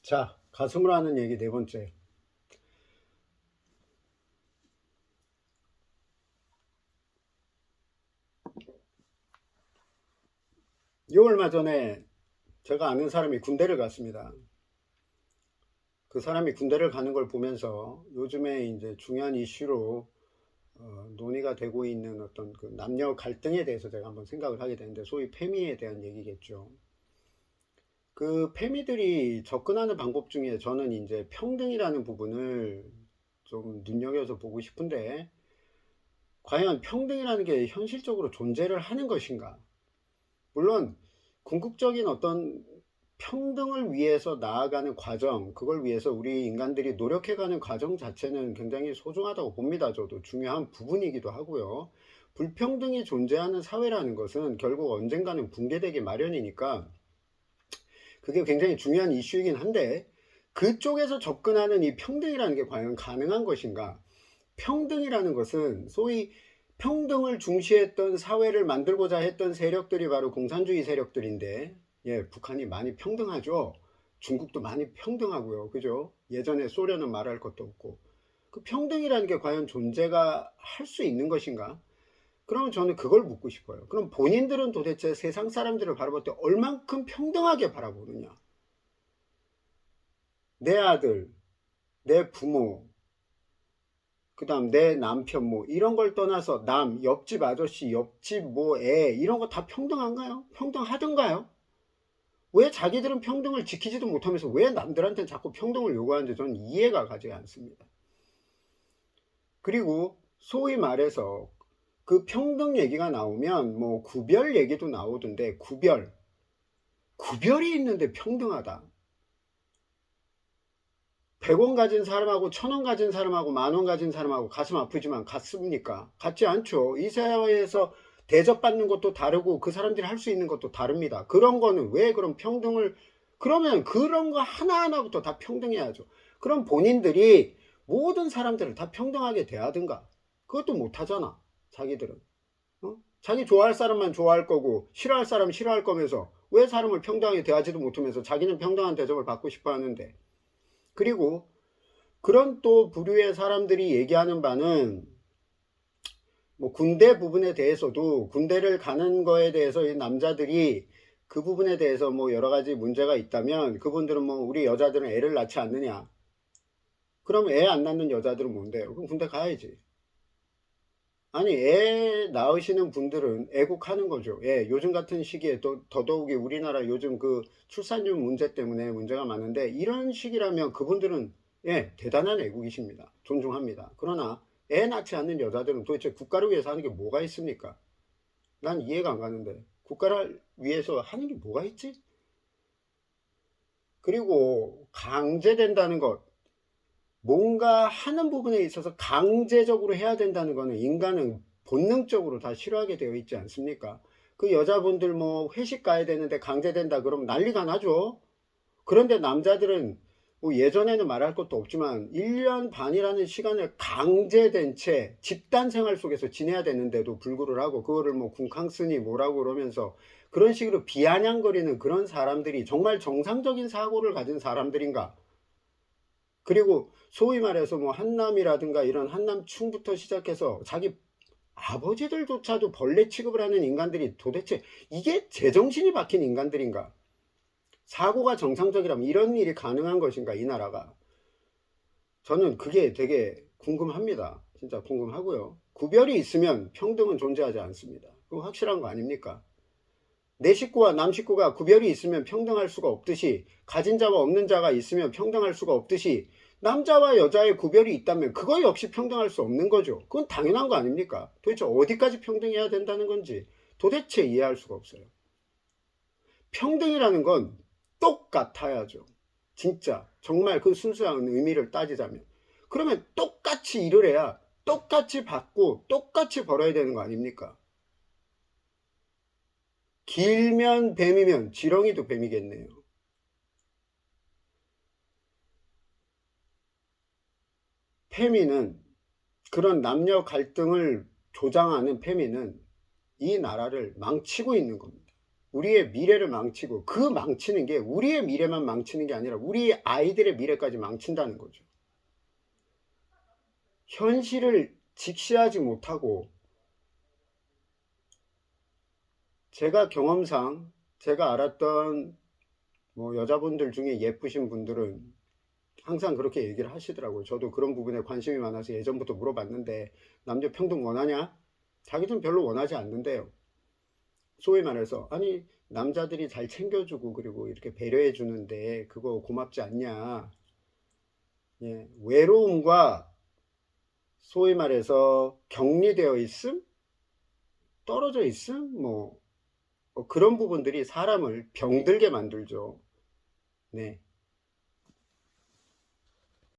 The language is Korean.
자, 가슴으로 하는 얘기 네 번째. 요 얼마 전에 제가 아는 사람이 군대를 갔습니다. 그 사람이 군대를 가는 걸 보면서 요즘에 이제 중요한 이슈로 논의가 되고 있는 어떤 그 남녀 갈등에 대해서 제가 한번 생각을 하게 되는데, 소위 페미에 대한 얘기겠죠. 그 페미들이 접근하는 방법 중에 저는 이제 평등이라는 부분을 좀 눈여겨서 보고 싶은데, 과연 평등이라는 게 현실적으로 존재를 하는 것인가? 물론 궁극적인 어떤 평등을 위해서 나아가는 과정, 그걸 위해서 우리 인간들이 노력해가는 과정 자체는 굉장히 소중하다고 봅니다. 저도 중요한 부분이기도 하고요. 불평등이 존재하는 사회라는 것은 결국 언젠가는 붕괴되기 마련이니까 그게 굉장히 중요한 이슈이긴 한데, 그쪽에서 접근하는 이 평등이라는 게 과연 가능한 것인가? 평등이라는 것은 소위 평등을 중시했던 사회를 만들고자 했던 세력들이 바로 공산주의 세력들인데, 예, 북한이 많이 평등하죠. 중국도 많이 평등하고요. 그죠? 예전에 소련은 말할 것도 없고. 그 평등이라는 게 과연 존재가 할 수 있는 것인가? 그러면 저는 그걸 묻고 싶어요. 그럼 본인들은 도대체 세상 사람들을 바라볼 때 얼만큼 평등하게 바라보느냐? 내 아들, 내 부모, 그 다음 내 남편 뭐 이런 걸 떠나서 남, 옆집 아저씨, 옆집 뭐 애 이런 거 다 평등한가요? 평등하던가요? 왜 자기들은 평등을 지키지도 못하면서 왜 남들한테는 자꾸 평등을 요구하는지 저는 이해가 가지 않습니다. 그리고 소위 말해서 그 평등 얘기가 나오면 뭐 구별 얘기도 나오던데, 구별이 있는데 평등하다. 100원 가진 사람하고 1000원 가진 사람하고 10,000원 가진 사람하고 가슴 아프지만 같습니까? 같지 않죠. 이 사회에서 대접받는 것도 다르고 그 사람들이 할 수 있는 것도 다릅니다. 그런 거는 왜 그럼 평등을, 그러면 그런 거 하나하나부터 다 평등해야죠. 그럼 본인들이 모든 사람들을 다 평등하게 대하든가. 그것도 못하잖아, 자기들은. 자기 좋아할 사람만 좋아할 거고 싫어할 사람 싫어할 거면서 왜 사람을 평등하게 대하지도 못하면서 자기는 평등한 대접을 받고 싶어 하는데. 그리고 그런 또 부류의 사람들이 얘기하는 바는 뭐 군대 부분에 대해서도, 군대를 가는 거에 대해서 이 남자들이 그 부분에 대해서 뭐 여러 가지 문제가 있다면, 그분들은 뭐 우리 여자들은 애를 낳지 않느냐, 그럼 애 안 낳는 여자들은 뭔데요? 그럼 군대 가야지. 아니, 애 낳으시는 분들은 애국하는 거죠. 예, 요즘 같은 시기에 또 더더욱이 우리나라 요즘 그 출산율 문제 때문에 문제가 많은데, 이런 시기라면 그분들은 예, 대단한 애국이십니다. 존중합니다. 그러나 애 낳지 않는 여자들은 도대체 국가를 위해서 하는 게 뭐가 있습니까? 난 이해가 안 가는데 국가를 위해서 하는 게 뭐가 있지? 그리고 강제된다는 것, 뭔가 하는 부분에 있어서 강제적으로 해야 된다는 거는 인간은 본능적으로 다 싫어하게 되어 있지 않습니까? 그 여자분들 뭐 회식 가야 되는데 강제된다 그러면 난리가 나죠. 그런데 남자들은 뭐 예전에는 말할 것도 없지만 1년 반이라는 시간을 강제된 채 집단 생활 속에서 지내야 되는데도 불구를 하고, 그거를 뭐 군캉스니 뭐라고 그러면서 그런 식으로 비아냥거리는 그런 사람들이 정말 정상적인 사고를 가진 사람들인가? 그리고 소위 말해서 뭐 한남이라든가 이런 한남충부터 시작해서 자기 아버지들조차도 벌레 취급을 하는 인간들이 도대체 이게 제정신이 박힌 인간들인가? 사고가 정상적이라면 이런 일이 가능한 것인가, 이 나라가? 저는 그게 되게 궁금합니다. 진짜 궁금하고요. 구별이 있으면 평등은 존재하지 않습니다. 그거 확실한 거 아닙니까? 내 식구와 남 식구가 구별이 있으면 평등할 수가 없듯이, 가진 자와 없는 자가 있으면 평등할 수가 없듯이, 남자와 여자의 구별이 있다면 그거 역시 평등할 수 없는 거죠. 그건 당연한 거 아닙니까? 도대체 어디까지 평등해야 된다는 건지 도대체 이해할 수가 없어요. 평등이라는 건 똑같아야죠. 진짜 정말 그 순수한 의미를 따지자면. 그러면 똑같이 일을 해야 똑같이 받고 똑같이 벌어야 되는 거 아닙니까? 길면 뱀이면 지렁이도 뱀이겠네요. 페미는, 그런 남녀 갈등을 조장하는 페미는 이 나라를 망치고 있는 겁니다. 우리의 미래를 망치고, 그 망치는 게 우리의 미래만 망치는 게 아니라 우리 아이들의 미래까지 망친다는 거죠. 현실을 직시하지 못하고, 제가 경험상 제가 알았던 뭐 여자분들 중에 예쁘신 분들은 항상 그렇게 얘기를 하시더라고요. 저도 그런 부분에 관심이 많아서 예전부터 물어봤는데, 남녀 평등 원하냐? 자기들은 별로 원하지 않는데요. 소위 말해서, 아니 남자들이 잘 챙겨주고 그리고 이렇게 배려해 주는데 그거 고맙지 않냐. 예, 외로움과 소위 말해서 격리되어 있음, 떨어져 있음, 뭐 그런 부분들이 사람을 병들게 만들죠. 네.